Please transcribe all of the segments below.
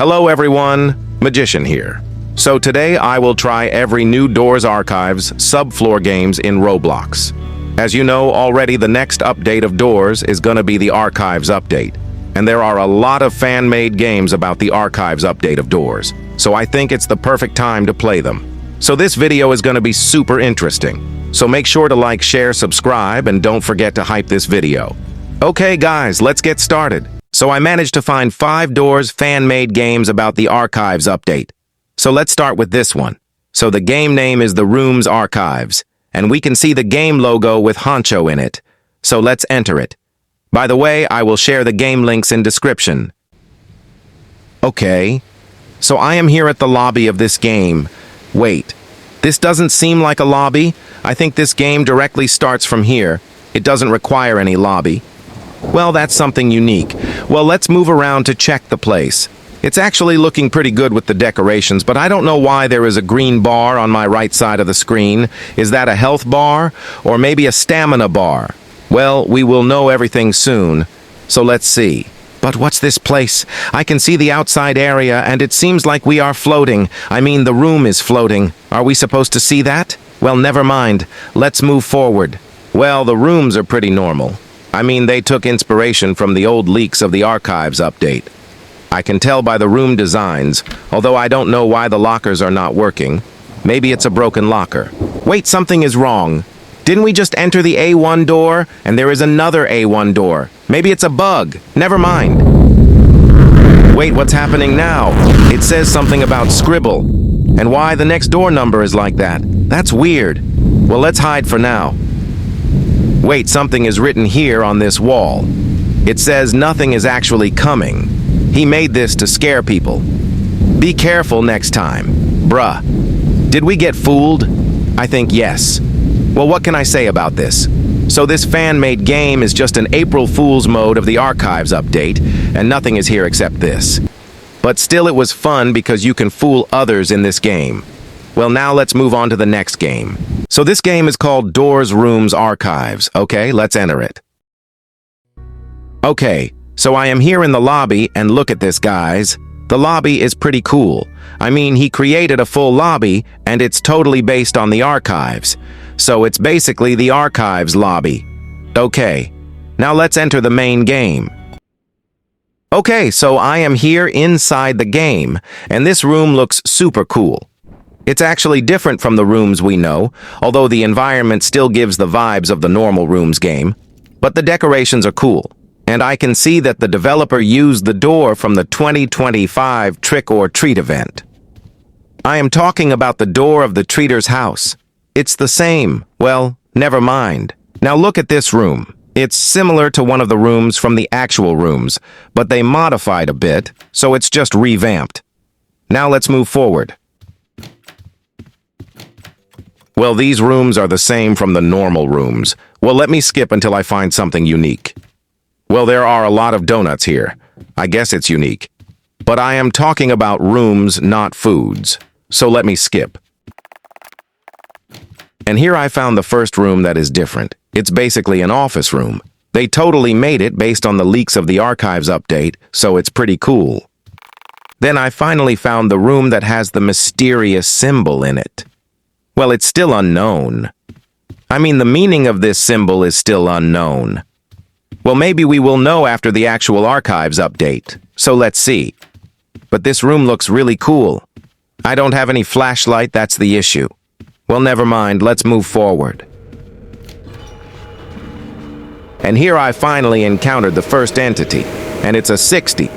Hello everyone, Magician here. So today I will try every new Doors Archives subfloor games in Roblox. As you know already, the next update of Doors is gonna be the Archives update. And there are a lot of fan-made games about the Archives update of Doors. So I think it's the perfect time to play them. So this video is gonna be super interesting. So make sure to like, share, subscribe, and don't forget to hype this video. Okay guys, let's get started. So I managed to find 5 Doors fan-made games about the Archives update. So let's start with this one. So the game name is The Rooms Archives, and we can see the game logo with Honcho in it. So let's enter it. By the way, I will share the game links in description. Okay, so I am here at the lobby of this game. Wait, this doesn't seem like a lobby. I think this game directly starts from here. It doesn't require any lobby. Well, that's something unique. Well, let's move around to check the place. It's actually looking pretty good with the decorations, but I don't know why there is a green bar on my right side of the screen. Is that a health bar? Or maybe a stamina bar? Well, we will know everything soon. So let's see. But what's this place? I can see the outside area, and it seems like we are floating. I mean, the room is floating. Are we supposed to see that? Well, never mind. Let's move forward. Well, the rooms are pretty normal. I mean, they took inspiration from the old leaks of the Archives update. I can tell by the room designs, although I don't know why the lockers are not working. Maybe it's a broken locker. Wait, something is wrong. Didn't we just enter the A1 door, and there is another A1 door? Maybe it's a bug. Never mind. Wait, what's happening now? It says something about scribble. And why the next door number is like that? That's weird. Well, let's hide for now. Wait, something is written here on this wall. It says nothing is actually coming. He made this to scare people. Be careful next time. Bruh. Did we get fooled? I think yes. Well, what can I say about this? So this fan-made game is just an April Fool's mode of the Archives update, and nothing is here except this. But still it was fun because you can fool others in this game. Well, now let's move on to the next game. So this game is called Doors Rooms Archives. Okay, let's enter it. Okay, so I am here in the lobby, and look at this, guys. The lobby is pretty cool. I mean, he created a full lobby, and it's totally based on the Archives. So it's basically the Archives lobby. Okay, now let's enter the main game. Okay, so I am here inside the game, and this room looks super cool. It's actually different from the rooms we know, although the environment still gives the vibes of the normal rooms game. But the decorations are cool, and I can see that the developer used the door from the 2025 Trick or Treat event. I am talking about the door of the treater's house. It's the same. Well, never mind. Now look at this room. It's similar to one of the rooms from the actual rooms, but they modified a bit, so it's just revamped. Now let's move forward. Well, these rooms are the same from the normal rooms. Well, let me skip until I find something unique. Well, there are a lot of donuts here. I guess it's unique. But I am talking about rooms, not foods. So let me skip. And here I found the first room that is different. It's basically an office room. They totally made it based on the leaks of the Archives update, so it's pretty cool. Then I finally found the room that has the mysterious symbol in it. Well, it's still unknown. I mean, the meaning of this symbol is still unknown. Well, maybe we will know after the actual Archives update, so let's see. But this room looks really cool. I don't have any flashlight, that's the issue. Well, never mind, let's move forward. And here I finally encountered the first entity, and it's a 60.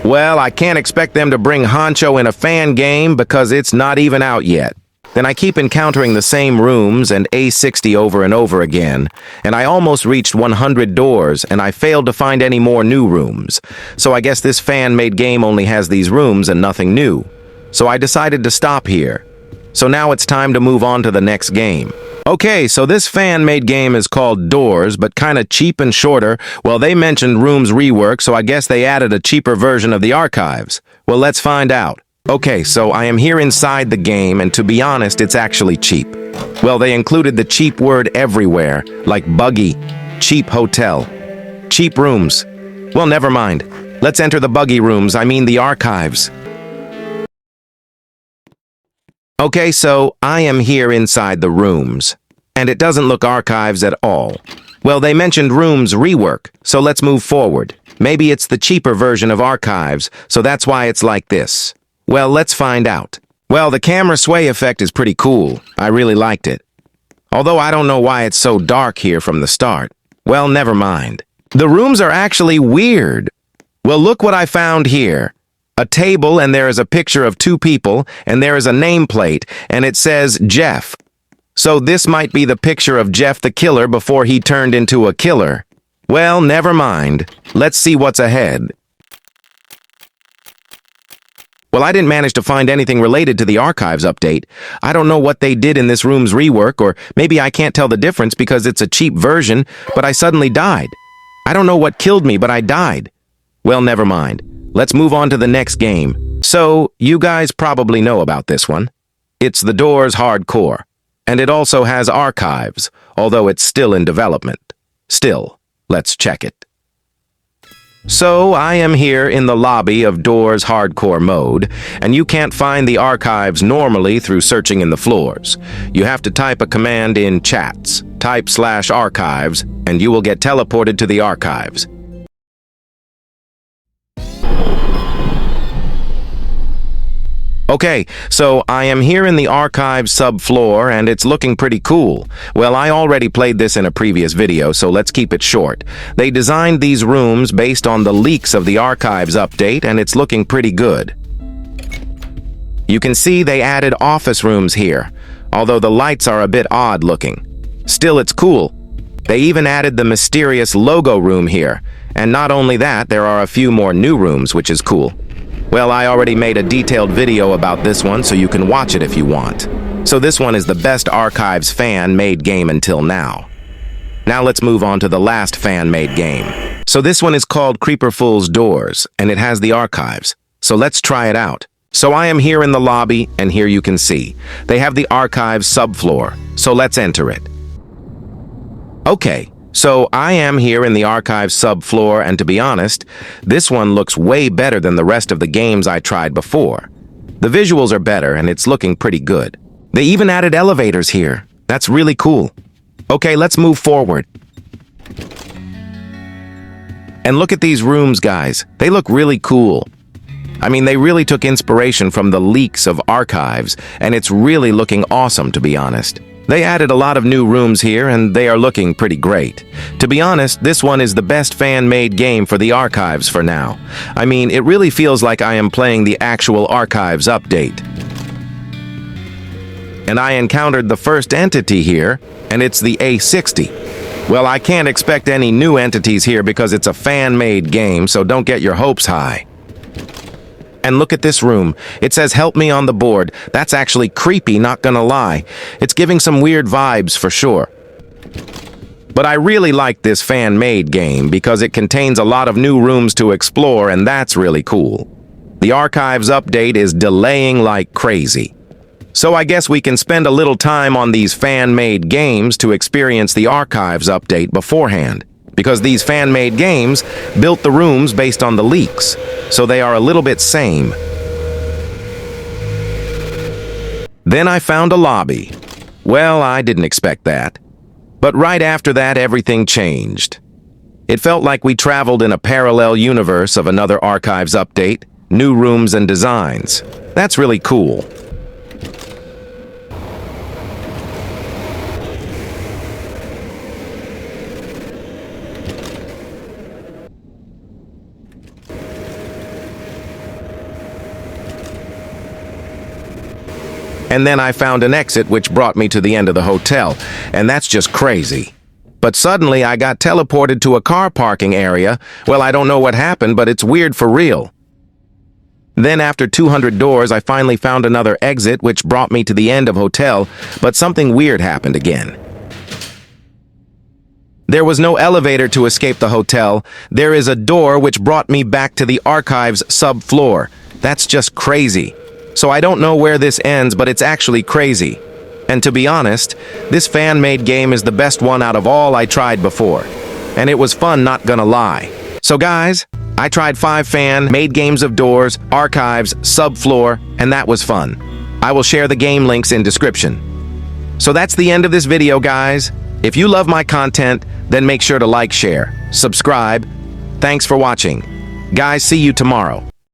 Well, I can't expect them to bring Honcho in a fan game because it's not even out yet. Then I keep encountering the same rooms and A60 over and over again, and I almost reached 100 doors, and I failed to find any more new rooms. So I guess this fan-made game only has these rooms and nothing new. So I decided to stop here. So now it's time to move on to the next game. Okay, so this fan-made game is called Doors, but kinda cheap and shorter. Well, they mentioned rooms rework, so I guess they added a cheaper version of the Archives. Well, let's find out. Okay, so I am here inside the game, and to be honest, it's actually cheap. Well, they included the cheap word everywhere, like buggy, cheap hotel, cheap rooms. Well, never mind. Let's enter the buggy rooms, I mean the Archives. Okay, so I am here inside the rooms, and it doesn't look archives at all. Well, they mentioned rooms rework, so let's move forward. Maybe it's the cheaper version of archives, so that's why it's like this. Well, let's find out. Well, the camera sway effect is pretty cool. I really liked it. Although I don't know why it's so dark here from the start. Well, never mind. The rooms are actually weird. Well, look what I found here. A table, and there is a picture of two people, and there is a nameplate, and it says Jeff. So this might be the picture of Jeff the killer before he turned into a killer. Well, never mind. Let's see what's ahead. Well, I didn't manage to find anything related to the archives update. I don't know what they did in this room's rework, or maybe I can't tell the difference because it's a cheap version, but I suddenly died. I don't know what killed me, but I died. Well, never mind. Let's move on to the next game. So, you guys probably know about this one. It's The Doors Hardcore, and it also has archives, although it's still in development. Still, let's check it. So, I am here in the lobby of Doors Hardcore mode, and you can't find the archives normally through searching in the floors. You have to type a command in chats, type /archives, and you will get teleported to the archives. Okay, so I am here in the archives subfloor, and it's looking pretty cool. Well, I already played this in a previous video, so let's keep it short. They designed these rooms based on the leaks of the archives update, and it's looking pretty good. You can see they added office rooms here, although the lights are a bit odd looking. Still, it's cool. They even added the mysterious logo room here, and not only that, there are a few more new rooms, which is cool. Well, I already made a detailed video about this one, so you can watch it if you want. So this one is the best archives fan-made game until now. Now let's move on to the last fan-made game. So this one is called Creeper Fool's Doors, and it has the archives. So let's try it out. So I am here in the lobby, and here you can see. They have the archives subfloor, so let's enter it. Okay. So I am here in the archives subfloor, and to be honest, this one looks way better than the rest of the games I tried before. The visuals are better, and it's looking pretty good. They even added elevators here. That's really cool. Okay, let's move forward. And look at these rooms, guys. They look really cool. I mean, they really took inspiration from the leaks of archives, and it's really looking awesome, to be honest. They added a lot of new rooms here, and they are looking pretty great. To be honest, this one is the best fan-made game for the archives for now. I mean, it really feels like I am playing the actual archives update. And I encountered the first entity here, and it's the A60. Well, I can't expect any new entities here because it's a fan-made game, so don't get your hopes high. And look at this room. It says help me on the board. That's actually creepy, not gonna lie. It's giving some weird vibes for sure. But I really like this fan-made game because it contains a lot of new rooms to explore, and that's really cool. The archives update is delaying like crazy. So I guess we can spend a little time on these fan-made games to experience the archives update beforehand. Because these fan-made games built the rooms based on the leaks, so they are a little bit same. Then I found a lobby. Well, I didn't expect that. But right after that, everything changed. It felt like we traveled in a parallel universe of another archives update, new rooms and designs. That's really cool. And then I found an exit which brought me to the end of the hotel, and that's just crazy. But suddenly I got teleported to a car parking area. Well, I don't know what happened, but it's weird for real. Then after 200 doors, I finally found another exit which brought me to the end of hotel, but something weird happened again. There was no elevator to escape the hotel. There is a door which brought me back to the archives subfloor. That's just crazy. So I don't know where this ends, but it's actually crazy. And to be honest, this fan-made game is the best one out of all I tried before. And it was fun, not gonna lie. So guys, I tried 5 fan-made games of Doors, Archives, Subfloor, and that was fun. I will share the game links in description. So that's the end of this video, guys. If you love my content, then make sure to like, share, subscribe. Thanks for watching. Guys, see you tomorrow.